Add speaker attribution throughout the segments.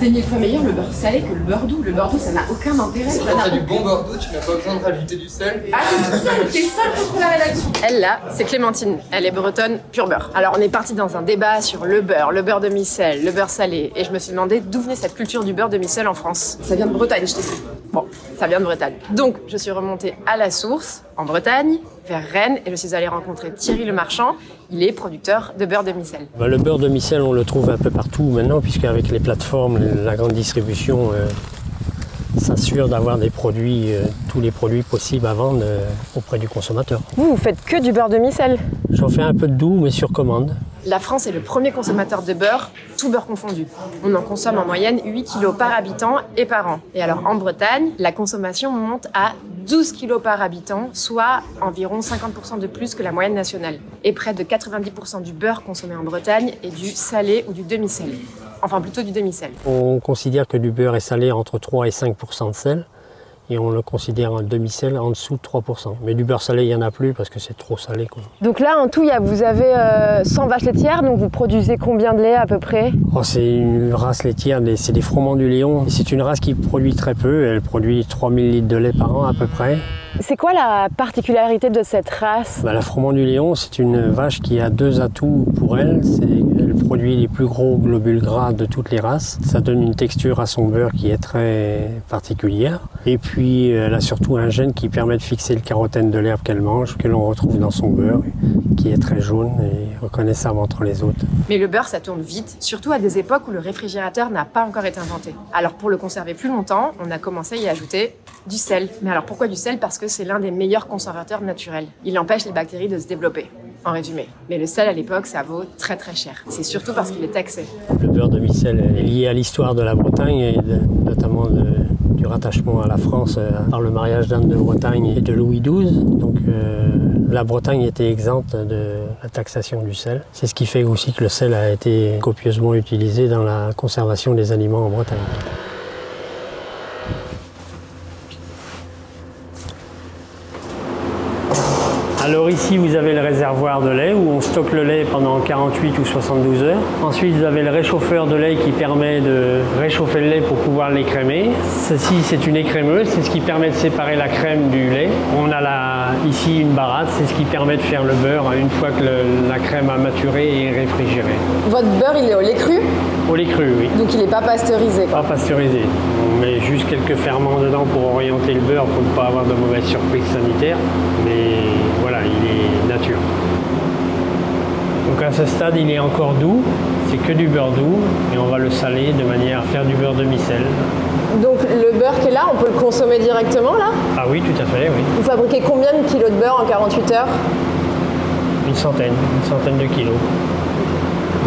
Speaker 1: C'est mille fois meilleur le beurre salé que le beurre doux. Le beurre doux, ça n'a aucun intérêt.
Speaker 2: Si t'as du bon beurre doux, tu n'as pas besoin de rajouter du sel.
Speaker 1: Ah, t'es seule contre la rédaction. Elle là, c'est Clémentine. Elle est bretonne, pur beurre. Alors on est parti dans un débat sur le beurre demi-sel, le beurre salé. Et je me suis demandé d'où venait cette culture du beurre demi-sel en France. Ça vient de Bretagne, je t'ai dit. Bon, ça vient de Bretagne. Donc, je suis remontée à la source, en Bretagne, vers Rennes, et je suis allée rencontrer Thierry Le Marchand. Il est producteur de beurre demi-sel.
Speaker 3: Le beurre demi-sel, on le trouve un peu partout maintenant, puisqu'avec les plateformes, la grande distribution s'assure d'avoir des produits, tous les produits possibles à vendre auprès du consommateur.
Speaker 1: Vous faites que du beurre demi-sel?
Speaker 3: J'en fais un peu de doux, mais sur commande.
Speaker 1: La France est le premier consommateur de beurre, tout beurre confondu. On en consomme en moyenne 8 kg par habitant et par an. Et alors en Bretagne, la consommation monte à 12 kg par habitant, soit environ 50% de plus que la moyenne nationale. Et près de 90% du beurre consommé en Bretagne est du salé ou du demi-sel. Enfin plutôt du demi-sel.
Speaker 3: On considère que du beurre est salé entre 3 et 5% de sel. Et on le considère un demi-sel en dessous de 3%. Mais du beurre salé, il n'y en a plus parce que c'est trop salé, quoi.
Speaker 1: Donc là, en tout, vous avez 100 vaches laitières, donc vous produisez combien de lait à peu près?
Speaker 3: C'est une race laitière, c'est des froment du Léon. C'est une race qui produit très peu, elle produit 3000 litres de lait par an à peu près.
Speaker 1: C'est quoi la particularité de cette race?
Speaker 3: La froment du Léon, c'est une vache qui a deux atouts pour elle. Elle produit les plus gros globules gras de toutes les races. Ça donne une texture à son beurre qui est très particulière. Et puis, elle a surtout un gène qui permet de fixer le carotène de l'herbe qu'elle mange, que l'on retrouve dans son beurre, qui est très jaune et reconnaissable entre les autres.
Speaker 1: Mais le beurre, ça tourne vite, surtout à des époques où le réfrigérateur n'a pas encore été inventé. Alors pour le conserver plus longtemps, on a commencé à y ajouter du sel. Mais alors pourquoi du sel? Parce que c'est l'un des meilleurs conservateurs naturels. Il empêche les bactéries de se développer, en résumé. Mais le sel à l'époque, ça vaut très très cher. C'est surtout parce qu'il est taxé.
Speaker 3: Le beurre demi-sel est lié à l'histoire de la Bretagne et notamment du rattachement à la France par le mariage d'Anne de Bretagne et de Louis XII. Donc la Bretagne était exempte de la taxation du sel. C'est ce qui fait aussi que le sel a été copieusement utilisé dans la conservation des aliments en Bretagne. Alors ici, vous avez le réservoir de lait où on stocke le lait pendant 48 ou 72 heures. Ensuite, vous avez le réchauffeur de lait qui permet de réchauffer le lait pour pouvoir l'écrémer. Ceci, c'est une écrémeuse, c'est ce qui permet de séparer la crème du lait. On a ici une baratte, c'est ce qui permet de faire le beurre une fois que la crème a maturé et réfrigéré.
Speaker 1: Votre beurre, il est au lait cru?
Speaker 3: Au lait cru, oui.
Speaker 1: Donc il n'est pas pasteurisé, quoi.
Speaker 3: Pas pasteurisé. On met juste quelques ferments dedans pour orienter le beurre pour ne pas avoir de mauvaises surprises sanitaires. Mais voilà, il est nature. Donc à ce stade, il est encore doux. C'est que du beurre doux et on va le saler de manière à faire du beurre demi-sel.
Speaker 1: Donc le beurre qui est là, on peut le consommer directement là?
Speaker 3: Ah oui, tout à fait, oui.
Speaker 1: Vous fabriquez combien de kilos de beurre en 48 heures?
Speaker 3: Une centaine de kilos.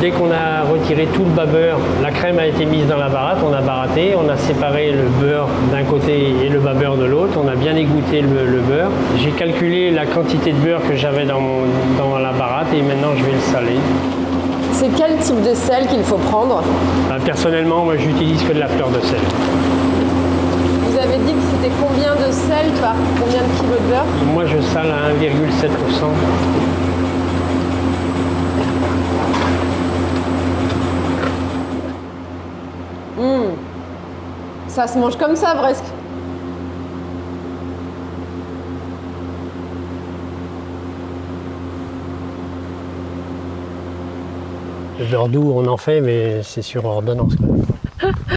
Speaker 3: Dès qu'on a retiré tout le bas beurre, la crème a été mise dans la baratte, on a baratté, on a séparé le beurre d'un côté et le bas beurre de l'autre, on a bien égoutté le beurre. J'ai calculé la quantité de beurre que j'avais dans la baratte et maintenant je vais le saler.
Speaker 1: C'est quel type de sel qu'il faut prendre?
Speaker 3: Personnellement, moi j'utilise que de la fleur de sel.
Speaker 1: Vous avez dit que c'était combien de sel par combien de kilos de beurre?
Speaker 3: Moi je sale à 1,7%.
Speaker 1: Ça se mange comme ça presque.
Speaker 3: Le beurre doux, on en fait, mais c'est sur ordonnance.